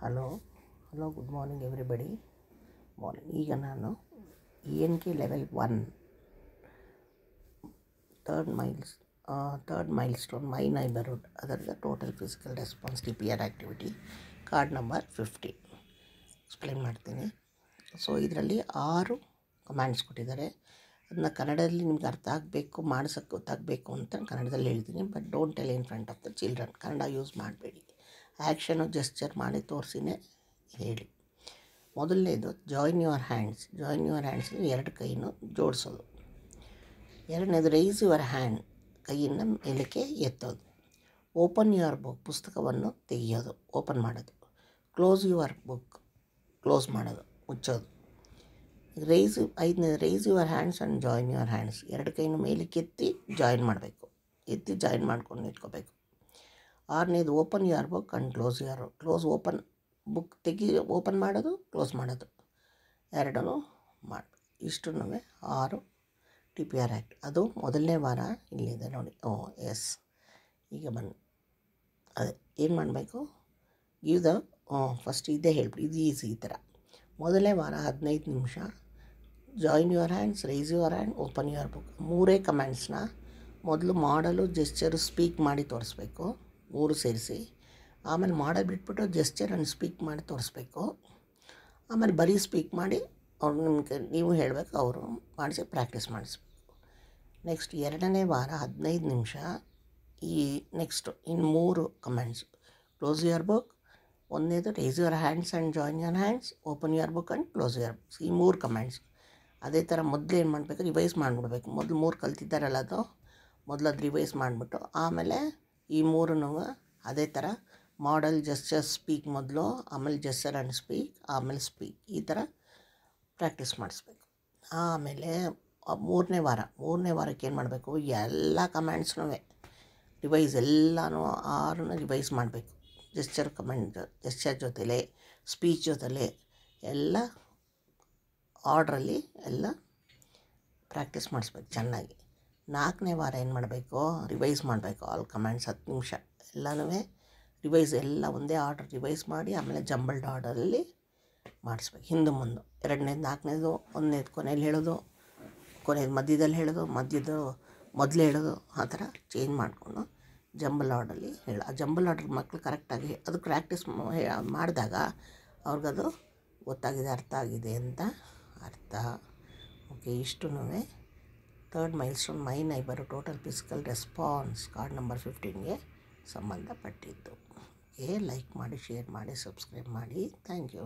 Hello good morning everybody. ಈಗ ನಾನು ENK level 1 third milestone ಮೈ neighbourhood ಅದರ total physical response TPR activity card number 50 explain ಮಾಡ್ತೀನಿ. So ಇದರಲ್ಲಿ 6 commands ಕೊಟ್ಟಿದ್ದಾರೆ. ಅದನ್ನ ಕನ್ನಡದಲ್ಲಿ ನಿಮ್ಗೆ ಅರ್ಥ ಆಗಬೇಕು, ಮಾಡ್ಸೋಕ್ಕೆ ಗೊತ್ತಾಗಬೇಕು ಅಂತ ಕನ್ನಡದಲ್ಲಿ ಹೇಳ್ತೀನಿ. But don't tell in front of the children. Kannada use ಮಾಡಬೇಡಿ. ಆ್ಯಕ್ಷನು ಜೆಸ್ಚರ್ ಮಾಡಿ ತೋರಿಸಿನೇ ಹೇಳಿ. ಮೊದಲನೇದು join your hands. Join your ಹ್ಯಾಂಡ್ಸಲ್ಲಿ 2 ಕೈಯನ್ನು ಜೋಡಿಸೋದು. ಎರಡನೇದು ರೈಸ್ ಯುವರ್ ಹ್ಯಾಂಡ್, ಕೈಯನ್ನು ಮೇಲಕ್ಕೆ ಎತ್ತೋದು. ಓಪನ್ ಯುವರ್ ಬುಕ್, ಪುಸ್ತಕವನ್ನು ತೆಗೆಯೋದು, ಓಪನ್ ಮಾಡೋದು. ಕ್ಲೋಸ್ ಯುವರ್ ಬುಕ್, ಕ್ಲೋಸ್ ಮಾಡೋದು, ಮುಚ್ಚೋದು. ಐದನೇದು raise your hands and join your hands. 2 ಕೈಯನ್ನು ಮೇಲಕ್ಕೆ ಎತ್ತಿ ಜಾಯಿನ್ ಮಾಡಬೇಕು, ಎತ್ತಿ ಜಾಯಿನ್ ಮಾಡ್ಕೊಂಡು ಇಟ್ಕೋಬೇಕು. 6ನೇದು open your book and close open book open ಮಾಡೋದು, ಕ್ಲೋಸ್ ಮಾಡೋದು, ಎರಡೂ ಮಾಡಬೇಕು. ಇಷ್ಟು 6 TPR ಆ್ಯಕ್ಟ್. ಅದು ಮೊದಲನೇ ವಾರ ಇಲ್ಲಿದೆ ನೋಡಿ. ಎಸ್. ಈಗ ಅದೇ ಏನು ಮಾಡಬೇಕು, ಫಸ್ಟ್ ಇದೇ ಹೇಳ್ಬಿಡಿ. ಇದು ಈಸಿ. ಈ ಥರ ಮೊದಲನೇ ವಾರ 15 ನಿಮಿಷ join your hands, raise your hand, open your book, 3 ಕಮ್ಯಾಂಡ್ಸ್ನ ಮೊದಲು ಮಾಡಲು, ಜೆಸ್ಚರು, ಸ್ಪೀಕ್ ಮಾಡಿ ತೋರಿಸ್ಬೇಕು. 3 ಸೇರಿಸಿ. ಆಮೇಲೆ ಮಾಡೋದು ಬಿಟ್ಬಿಟ್ಟು ಜೆಸ್ಚರ್ ಆ್ಯಂಡ್ ಸ್ಪೀಕ್ ಮಾಡಿ ತೋರಿಸ್ಬೇಕು. ಆಮೇಲೆ ಬರೀ ಸ್ಪೀಕ್ ಮಾಡಿ ಅವ್ರು ನೀವು ಹೇಳಬೇಕು, ಅವರು ಮಾಡಿಸಿ ಪ್ರಾಕ್ಟೀಸ್ ಮಾಡಿಸ್ಬೇಕು. ನೆಕ್ಸ್ಟ್ 2ನೇ ವಾರ 15 ನಿಮಿಷ ನೆಕ್ಸ್ಟು ಇನ್ನು 3 ಕಮ್ಯಾಂಡ್ಸು. ಕ್ಲೋಸ್ ಯುವರ್ ಬುಕ್, ಒಂದನೇದು raise your hands and join your hands, open your book and close your books. ಈ 3 ಕಮ್ಯಾಂಡ್ಸ್ ಅದೇ ಥರ ಮೊದಲು ಏನು ಮಾಡಬೇಕು, ರಿವೈಸ್ ಮಾಡಿಬಿಡ್ಬೇಕು. ಮೊದಲು 3 ಕಲ್ತಿದ್ದಾರಲ್ಲ, ಅದು ರಿವೈಸ್ ಮಾಡಿಬಿಟ್ಟು ಆಮೇಲೆ ಈ 3 ಅದೇ ಥರ ಮಾಡಲ್, ಜೆಸ್ಚರ್, ಸ್ಪೀಕ್ ಮೊದಲು, ಆಮೇಲೆ ಜೆಸ್ಚರ್ ಆ್ಯಂಡ್ ಸ್ಪೀಕ್, ಆಮೇಲೆ ಸ್ಪೀಕ್, ಈ ಥರ ಪ್ರಾಕ್ಟೀಸ್ ಮಾಡಿಸ್ಬೇಕು. ಆಮೇಲೆ 3ನೇ ವಾರಕ್ಕೆ ಏನು ಮಾಡಬೇಕು, ಎಲ್ಲ ಕಮ್ಯಾಂಡ್ಸ್ನೂ ರಿವೈಸ್, ಎಲ್ಲನೂ 6 ರಿವೈಸ್ ಮಾಡಬೇಕು. ಜೆಸ್ಚರ್ ಜೊತೆಲೇ, ಸ್ಪೀಚ್ ಜೊತೆಲೇ ಎಲ್ಲ ಆರ್ಡ್ರಲ್ಲಿ ಎಲ್ಲ ಪ್ರಾಕ್ಟೀಸ್ ಮಾಡಿಸ್ಬೇಕು ಚೆನ್ನಾಗಿ. 4ನೇ ವಾರ ಏನು ಮಾಡಬೇಕು, ರಿವೈಸ್ ಮಾಡಬೇಕು. ಆಲ್ ಕಮ್ಯಾಂಡ್ಸ್ 10 ನಿಮಿಷ ಎಲ್ಲನೂ ರಿವೈಸ್, ಎಲ್ಲ ಒಂದೇ ಆರ್ಡರ್ ರಿವೈಸ್ ಮಾಡಿ ಆಮೇಲೆ ಜಂಬಲ್ಡ್ ಆರ್ಡರಲ್ಲಿ ಮಾಡಿಸ್ಬೇಕು, ಹಿಂದೆ ಮುಂದೆ. 2ನೇದು 4ನೇದು, 1ನೇದು ಕೊನೆಯಲ್ಲಿ ಹೇಳೋದು, ಕೊನೆಯದು ಮಧ್ಯದಲ್ಲಿ ಹೇಳೋದು, ಮೊದಲು ಹೇಳೋದು, ಆ ಥರ ಚೇಂಜ್ ಮಾಡಿಕೊಂಡು ಜಂಬಲ್ ಆರ್ಡರಲ್ಲಿ ಆ ಜಂಬಲ್ ಆರ್ಡರ್ ಮಕ್ಕಳು ಕರೆಕ್ಟಾಗಿ ಅದು ಪ್ರಾಕ್ಟೀಸ್ ಮಾಡಿದಾಗ ಅವ್ರಿಗದು ಗೊತ್ತಾಗಿದೆ, ಅರ್ಥ ಆಗಿದೆ ಅಂತ ಅರ್ಥ. ಓಕೆ, ಇಷ್ಟು third milestone my neighbour total physical response card number 15ಗೆ ಸಂಬಂಧಪಟ್ಟಿದ್ದು. ಲೈಕ್ ಮಾಡಿ, ಶೇರ್ ಮಾಡಿ, ಸಬ್ಸ್ಕ್ರೈಬ್ ಮಾಡಿ. Thank you.